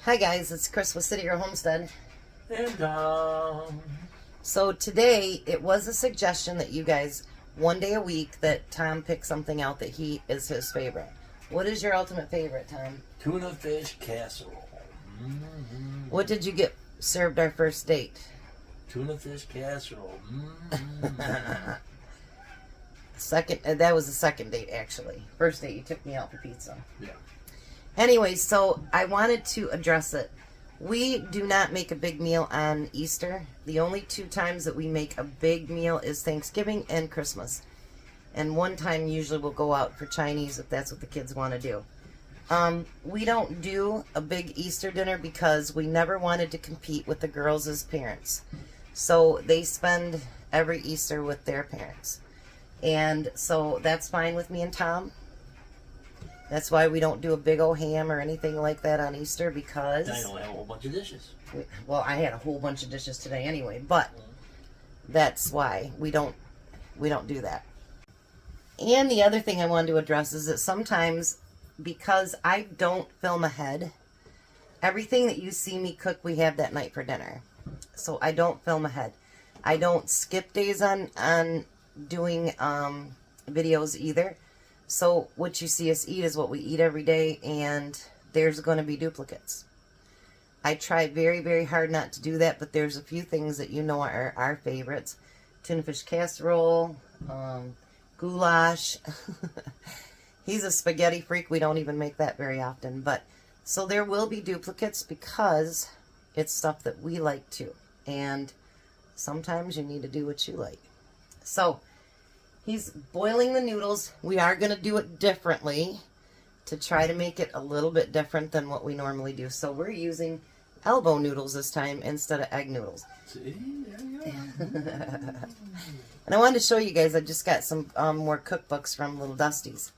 Hi guys, it's Chris with City or Homestead. And So today it was a suggestion that you guys, one day a week, that Tom pick something out that he is his favorite. What is your ultimate favorite, Tom? tuna fish casserole. What did you get served our first date? Tuna fish casserole. That was the second date actually. First date you took me out for pizza. Yeah. Anyway, so I wanted to address it. We do not make a big meal on Easter. The only two times that we make a big meal is Thanksgiving and Christmas. And one time usually we'll go out for Chinese if that's what the kids want to do. We don't do a big Easter dinner because we never wanted to compete with the girls as parents. So they spend every Easter with their parents. And so that's fine with me and Tom. That's why we don't do a big old ham or anything like that on Easter, because I don't have a whole bunch of dishes. Well, I had a whole bunch of dishes today anyway, but that's why we don't do that. And the other thing I wanted to address is that sometimes, because I don't film ahead, everything that you see me cook, we have that night for dinner. So I don't film ahead. I don't skip days on doing videos either. So what you see us eat is what we eat every day, and there's going to be duplicates. I try very, very hard not to do that, but there's a few things that you know are our favorites. Tuna fish casserole, goulash. He's a spaghetti freak. We don't even make that very often. But so there will be duplicates because it's stuff that we like too. And sometimes you need to do what you like. So he's boiling the noodles. We are going to do it differently to try to make it a little bit different than what we normally do. So we're using elbow noodles this time instead of egg noodles. See? And I wanted to show you guys, I just got some more cookbooks from Little Dusty's.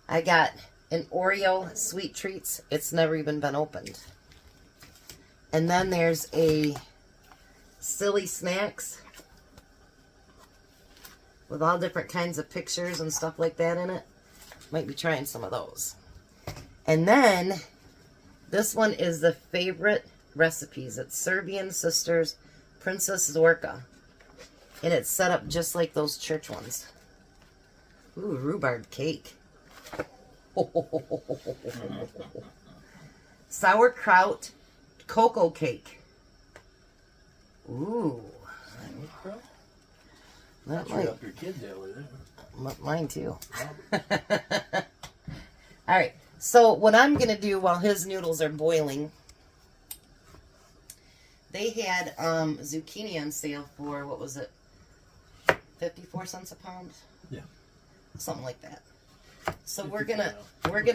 I got an Oreo Sweet Treats. It's never even been opened. And then there's a Silly Snacks with all different kinds of pictures and stuff like that in it. Might be trying some of those. And then, this one is the favorite recipes. It's Serbian Sisters Princess Zorka. And it's set up just like those church ones. Ooh, rhubarb cake. Sauerkraut cocoa cake. Ooh. That might up your kids that way, mine too. Alright, so what I'm going to do while his noodles are boiling, they had zucchini on sale for, what was it, 54 cents a pound? Yeah. Something like that. So we're gonna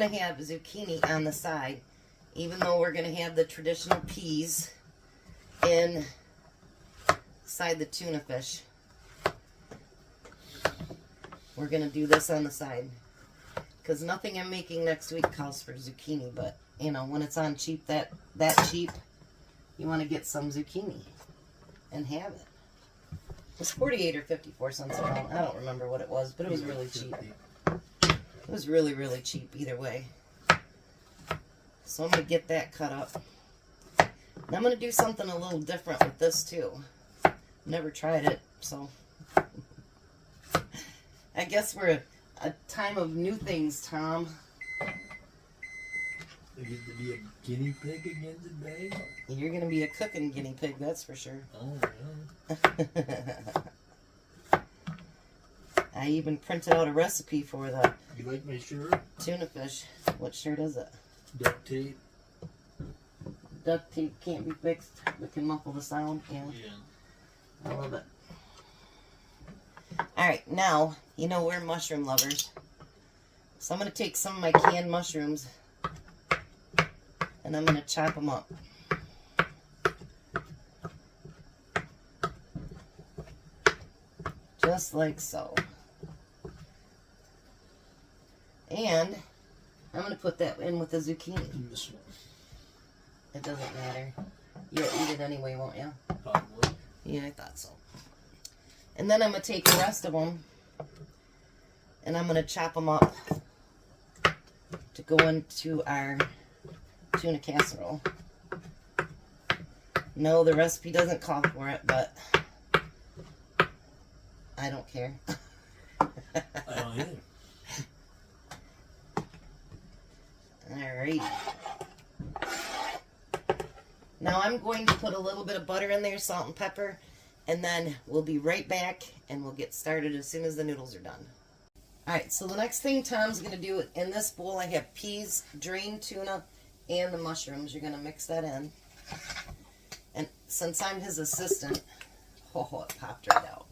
have zucchini on the side, even though we're gonna have the traditional peas inside the tuna fish. We're going to do this on the side. Because nothing I'm making next week calls for zucchini. But, you know, when it's on cheap, that cheap, you want to get some zucchini. And have it. It was 48 or 54 cents a pound. I don't remember what it was, but it was really cheap. It was really, really cheap either way. So I'm going to get that cut up. And I'm going to do something a little different with this too. Never tried it, so... I guess we're a time of new things, Tom. You get to be a guinea pig again today? You're going to be a cooking guinea pig, that's for sure. Oh, yeah. I even printed out a recipe for the... You like my shirt? Tuna fish. What shirt is it? Duct tape. Duct tape can't be fixed, but can muffle the sound. Yeah. I love it. Alright, now, you know we're mushroom lovers. So I'm going to take some of my canned mushrooms and I'm going to chop them up. Just like so. And I'm going to put that in with the zucchini. This one. It doesn't matter. You'll eat it anyway, won't you? Probably. Yeah, I thought so. And then I'm going to take the rest of them and I'm going to chop them up to go into our tuna casserole. No, the recipe doesn't call for it, but I don't care. I don't either. Alright. Now I'm going to put a little bit of butter in there, salt and pepper, and then we'll be right back and we'll get started as soon as the noodles are done. Alright, so the next thing Tom's going to do, in this bowl I have peas, drained tuna, and the mushrooms. You're going to mix that in. And since I'm his assistant, oh, it popped right out.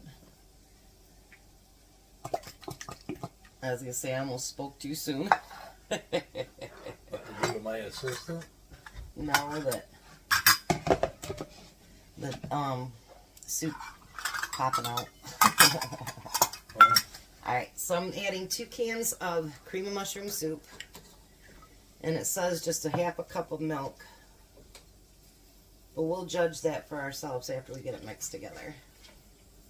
I was going to say I almost spoke too soon. What to do with my assistant? No, the soup popping out. Alright, so I'm adding 2 cans of cream and mushroom soup. And it says just a half a cup of milk. But we'll judge that for ourselves after we get it mixed together.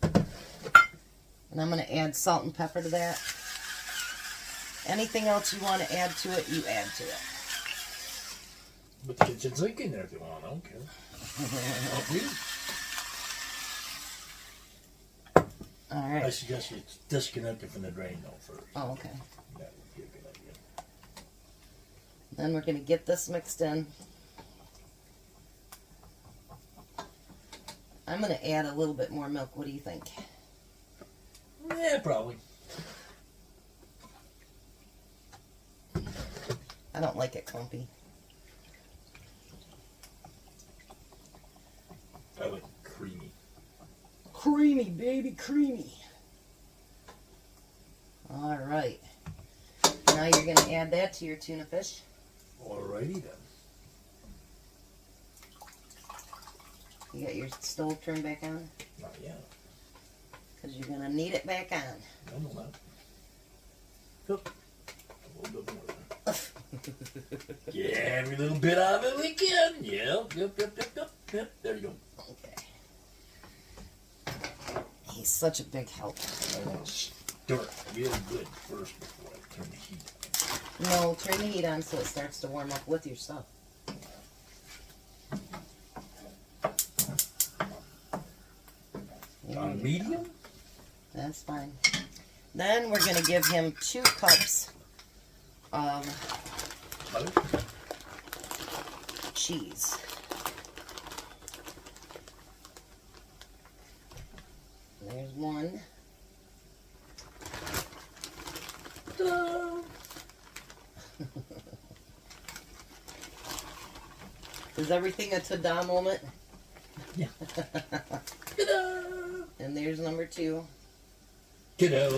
And I'm going to add salt and pepper to that. Anything else you want to add to it, you add to it. Put the kitchen sink in there if you want. I don't care. Alright. I suggest you disconnect it from the drain though first. Oh, okay. That would be a good idea. Then we're going to get this mixed in. I'm going to add a little bit more milk. What do you think? Yeah, probably. I don't like it clumpy. I like creamy. Creamy, baby, creamy. Alright. Now you're going to add that to your tuna fish. Alrighty then. You got your stove turned back on? Not yet. Because you're going to need it back on. No, not. Yep. A little bit more. Yeah, every little bit of it we can. Yep. There you go. Okay. He's such a big help. I want to stir it really good first before I turn the heat on. No, turn the heat on so it starts to warm up with your stuff. On medium? That's fine. Then we're going to give him 2 cups of Butter? cheese. There's 1. Ta-da! Is everything a ta-da moment? Yeah. Ta-da! And there's number 2. Kiddo! Yeah,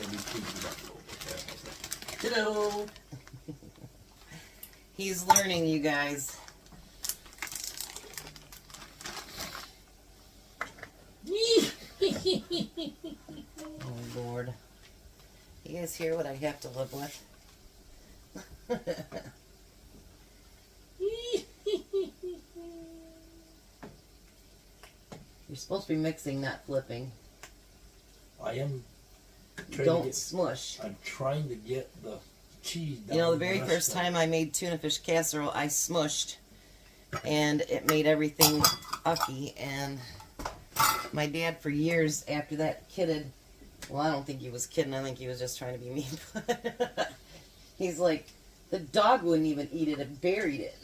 maybe tweak it up a little bit. Kiddo! He's learning, you guys. Oh, Lord. You guys hear what I have to live with? You're supposed to be mixing, not flipping. I am trying Don't to get, smush. I'm trying to get the cheese down. You know, the very first time I made tuna fish casserole, I smushed, and it made everything ucky, and my dad, for years after that, kidded. Well, I don't think he was kidding. I think he was just trying to be mean. He's like, the dog wouldn't even eat it. It buried it.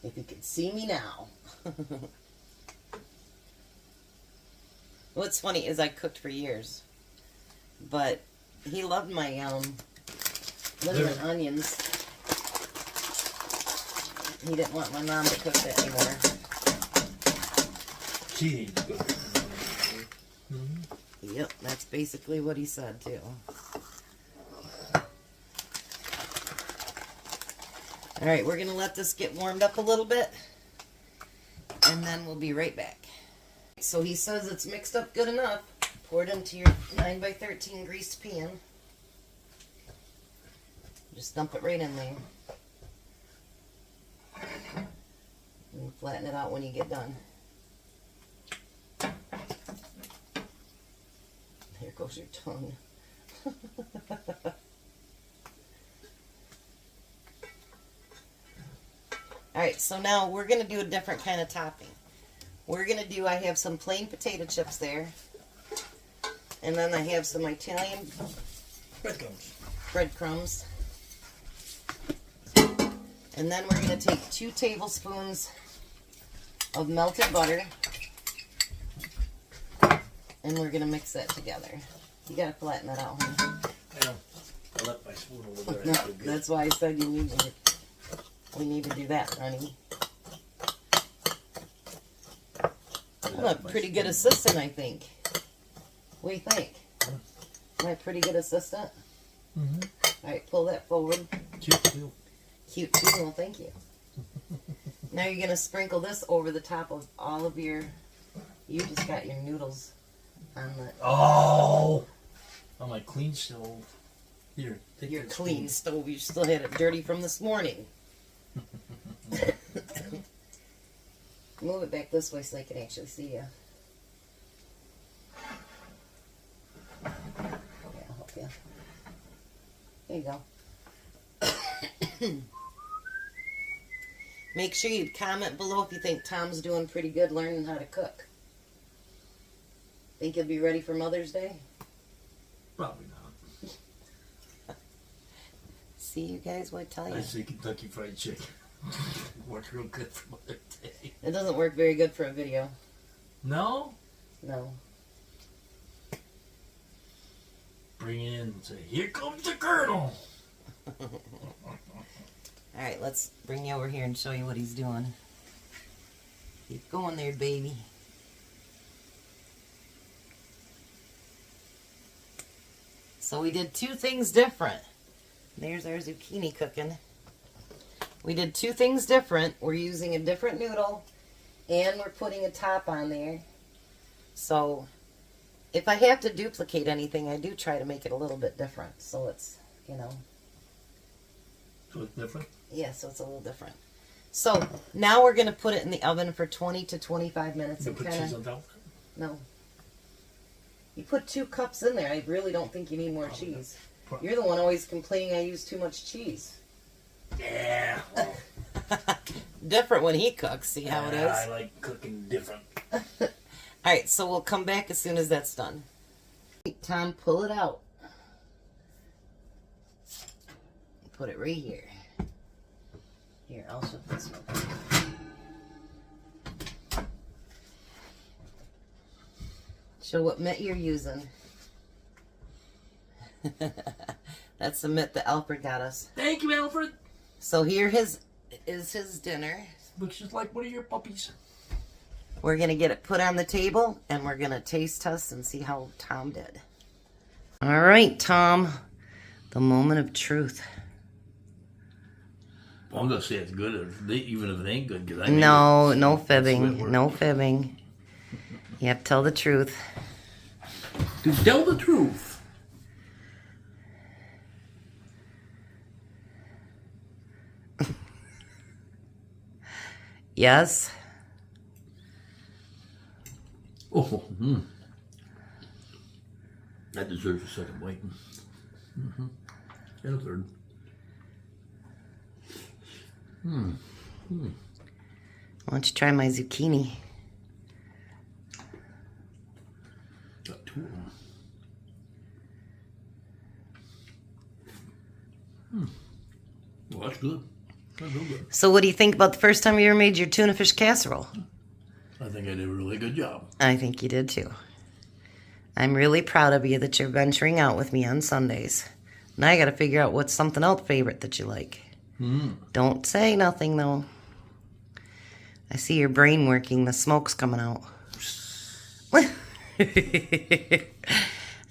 If he could see me now. What's funny is I cooked for years, but he loved my lemon and onions. He didn't want my mom to cook that anymore. She needs to go. Yep, that's basically what he said too. Alright, we're going to let this get warmed up a little bit, and then we'll be right back. So he says it's mixed up good enough. Pour it into your 9x13 greased pan. Just dump it right in there. And flatten it out when you get done. There goes your tongue. Alright, so now we're going to do a different kind of topping. I have some plain potato chips there. And then I have some Italian breadcrumbs. And then we're going to take 2 tablespoons of melted butter. And we're going to mix that together. You got to flatten that out, honey. I know. I left my spoon over there. No, that's why I said we need to do that, honey. I'm a pretty good assistant, I think. What do you think? Am I a pretty good assistant? Mm-hmm. Alright, pull that forward. Cute too. Cute too, well thank you. Now you're going to sprinkle this over the top of all of your... You just got your noodles on the... Oh! On my clean stove. Here, take your that clean spoon. stove. You still had it dirty from this morning. Move it back this way so I can actually see you. Yeah, I'll help you. There you go. Make sure you comment below if you think Tom's doing pretty good learning how to cook. Think he'll be ready for Mother's Day? Probably not. See, you guys, what I tell you? I say Kentucky Fried Chicken. Works real good for Mother's Day. It doesn't work very good for a video. No? No. Bring it in and say, here comes the Colonel. Alright, let's bring you over here and show you what he's doing. Keep going there, baby. So we did 2 things different. There's our zucchini cooking. We did 2 things different. We're using a different noodle and we're putting a top on there. So if I have to duplicate anything, I do try to make it a little bit different. So it's, you know. So it's different? Yeah, so it's a little different. So now we're going to put it in the oven for 20 to 25 minutes. You put cheese on top? No. You put 2 cups in there. I really don't think you need more cheese. You're the one always complaining I use too much cheese. Yeah. Different when he cooks. See how it is? I like cooking different. Alright, so we'll come back as soon as that's done. Tom, pull it out. Put it right here. Here, I'll show this one. Show what mitt you're using. That's the mitt that Alfred got us. Thank you, Alfred. So here is his dinner. Looks just like one of your puppies. We're going to get it put on the table, and we're going to taste test and see how Tom did. All right, Tom. The moment of truth. Well, I'm going to say it's good, even if it ain't good. Cause No fibbing. No fibbing. You have to tell the truth. To tell the truth. Yes. Oh, that deserves a second bite. And a third. Why don't you try my zucchini? Got 2 of them. Well, that's good. That's real good. So what do you think about the first time you ever made your tuna fish casserole? I think I did a really good job. I think you did too. I'm really proud of you that you're venturing out with me on Sundays. Now I got to figure out what's something else favorite that you like. Don't say nothing though. I see your brain working. The smoke's coming out. All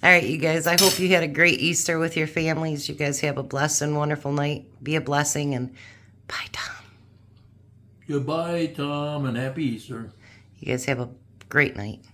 right, you guys. I hope you had a great Easter with your families. You guys have a blessed and wonderful night. Be a blessing, and bye, Tom. Goodbye, Tom, and happy Easter. You guys have a great night.